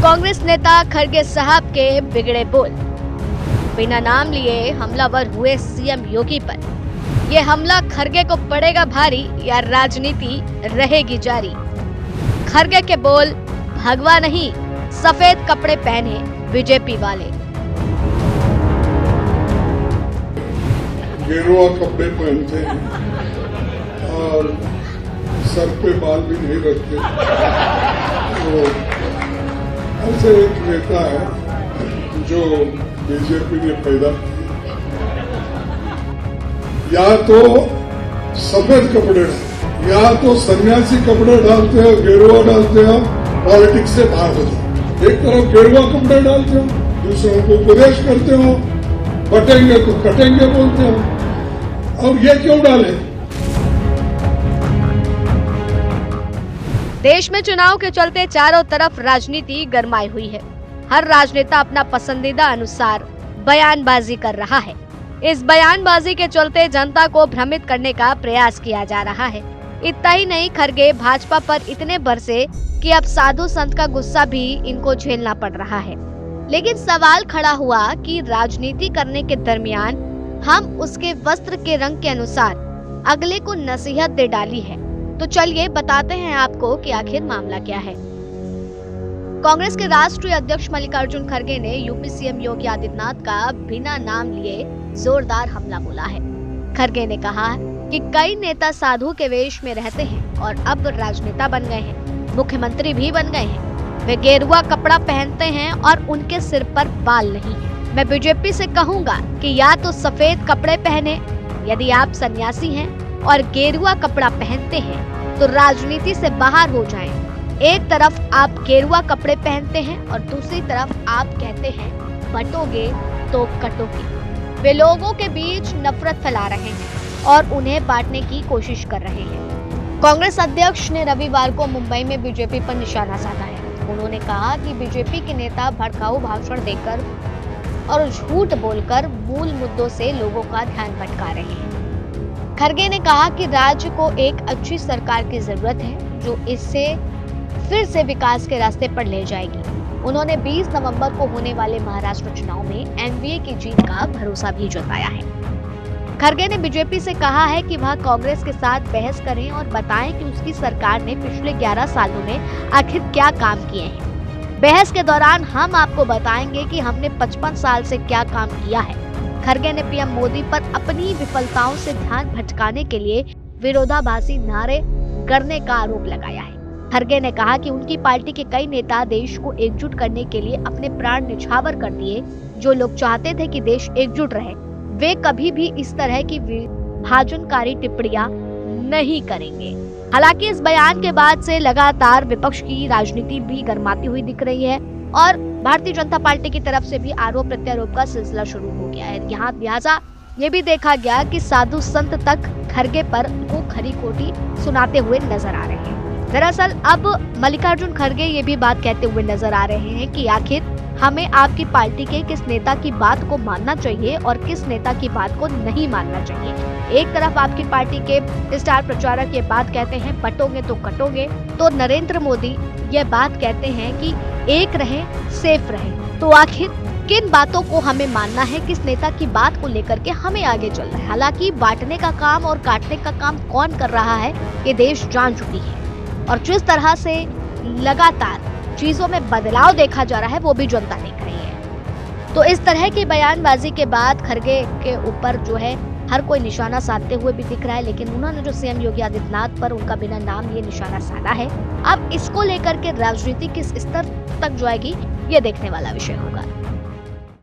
कांग्रेस नेता खड़गे साहब के बिगड़े बोल। बिना नाम लिए हमलावर हुए सीएम योगी पर। ये हमला खड़गे को पड़ेगा भारी या राजनीति रहेगी जारी। खड़गे के बोल, भगवा नहीं सफेद कपड़े पहने बीजेपी वाले। गेरुआ कपड़े पहनते हैं और सर पे बाल भी नहीं रखते। तो ऐसे एक नेता है जो बीजेपी ने पैदा किया। या तो सफेद कपड़े या तो सन्यासी कपड़े डालते हो, गेरुआ डालते हो, पॉलिटिक्स से बाहर हो जाओ। एक तरफ गेरुआ कपड़े डालते हो, दूसरों को उपदेश करते हो, बटेंगे तो कटेंगे बोलते हो। और ये क्यों डाले? देश में चुनाव के चलते चारों तरफ राजनीति गरमाई हुई है। हर राजनेता अपना पसंदीदा अनुसार बयानबाजी कर रहा है। इस बयानबाजी के चलते जनता को भ्रमित करने का प्रयास किया जा रहा है। इतना ही नहीं, खड़गे भाजपा पर इतने बरसे कि अब साधु संत का गुस्सा भी इनको झेलना पड़ रहा है। लेकिन सवाल खड़ा हुआ कि राजनीति करने के दरमियान हम उसके वस्त्र के रंग के अनुसार अगले को नसीहत दे डाली है। तो चलिए बताते हैं आपको कि आखिर मामला क्या है। कांग्रेस के राष्ट्रीय अध्यक्ष मल्लिकार्जुन खड़गे ने यूपी सीएम योगी आदित्यनाथ का बिना नाम लिए जोरदार हमला बोला है। खड़गे ने कहा कि कई नेता साधु के वेश में रहते हैं और अब राजनेता बन गए हैं, मुख्यमंत्री भी बन गए हैं। वे गेरुआ कपड़ा पहनते हैं और उनके सिर पर बाल नहीं है। मैं बीजेपी से कहूंगा कि या तो सफेद कपड़े पहने, यदि आप सन्यासी हैं और गेरुआ कपड़ा पहनते हैं तो राजनीति से बाहर हो जाएं। एक तरफ आप गेरुआ कपड़े पहनते हैं और दूसरी तरफ आप कहते हैं बटोगे तो कटोगे। वे लोगों के बीच नफरत फैला रहे हैं और उन्हें बांटने की कोशिश कर रहे हैं। कांग्रेस अध्यक्ष ने रविवार को मुंबई में बीजेपी पर निशाना साधा है। उन्होंने कहा कि बीजेपी के नेता भड़काऊ भाषण देकर और झूठ बोलकर मूल मुद्दों से लोगों का ध्यान भटका रहे हैं। खड़गे ने कहा कि राज्य को एक अच्छी सरकार की जरूरत है जो इससे फिर से विकास के रास्ते पर ले जाएगी। उन्होंने 20 नवंबर को होने वाले महाराष्ट्र चुनाव में एनडीए की जीत का भरोसा भी जताया है। खड़गे ने बीजेपी से कहा है कि वह कांग्रेस के साथ बहस करें और बताएं कि उसकी सरकार ने पिछले 11 सालों में आखिर क्या काम किए हैं। बहस के दौरान हम आपको बताएंगे कि हमने 55 साल से क्या काम किया है। खड़गे ने पीएम मोदी पर अपनी विफलताओं से ध्यान भटकाने के लिए विरोधाभासी नारे करने का आरोप लगाया है। खड़गे ने कहा कि उनकी पार्टी के कई नेता देश को एकजुट करने के लिए अपने प्राण न्यौछावर कर दिए। जो लोग चाहते थे कि देश एकजुट रहे, वे कभी भी इस तरह की विभाजनकारी टिप्पणियां नहीं करेंगे। हालांकि इस बयान के बाद से लगातार विपक्ष की राजनीति भी गरमाती हुई दिख रही है और भारतीय जनता पार्टी की तरफ से भी आरोप प्रत्यारोप का सिलसिला शुरू हो गया है। यहाँ लिहाजा ये भी देखा गया कि साधु संत तक खड़गे पर को खरी खोटी सुनाते हुए नजर आ रहे हैं। दरअसल अब मल्लिकार्जुन खड़गे ये भी बात कहते हुए नजर आ रहे हैं कि आखिर हमें आपकी पार्टी के किस नेता की बात को मानना चाहिए और किस नेता की बात को नहीं मानना चाहिए। एक तरफ आपकी पार्टी के स्टार प्रचारक ये बात कहते हैं बटोगे तो कटोगे, तो नरेंद्र मोदी ये बात कहते हैं कि एक रहे सेफ रहे। तो आखिर किन बातों को हमें मानना है, किस नेता की बात को लेकर के हमें आगे चलना है। हालांकि बांटने का काम और काटने का काम कौन कर रहा है ये देश जान चुकी है और जिस तरह से लगातार चीजों में बदलाव देखा जा रहा है वो भी जनता देख रही है। तो इस तरह की बयानबाजी के बाद खड़गे के ऊपर जो है हर कोई निशाना साधते हुए भी दिख रहा है। लेकिन उन्होंने जो सीएम योगी आदित्यनाथ पर उनका बिना नाम ये निशाना साधा है, अब इसको लेकर के राजनीति किस स्तर तक जाएगी ये देखने वाला विषय होगा।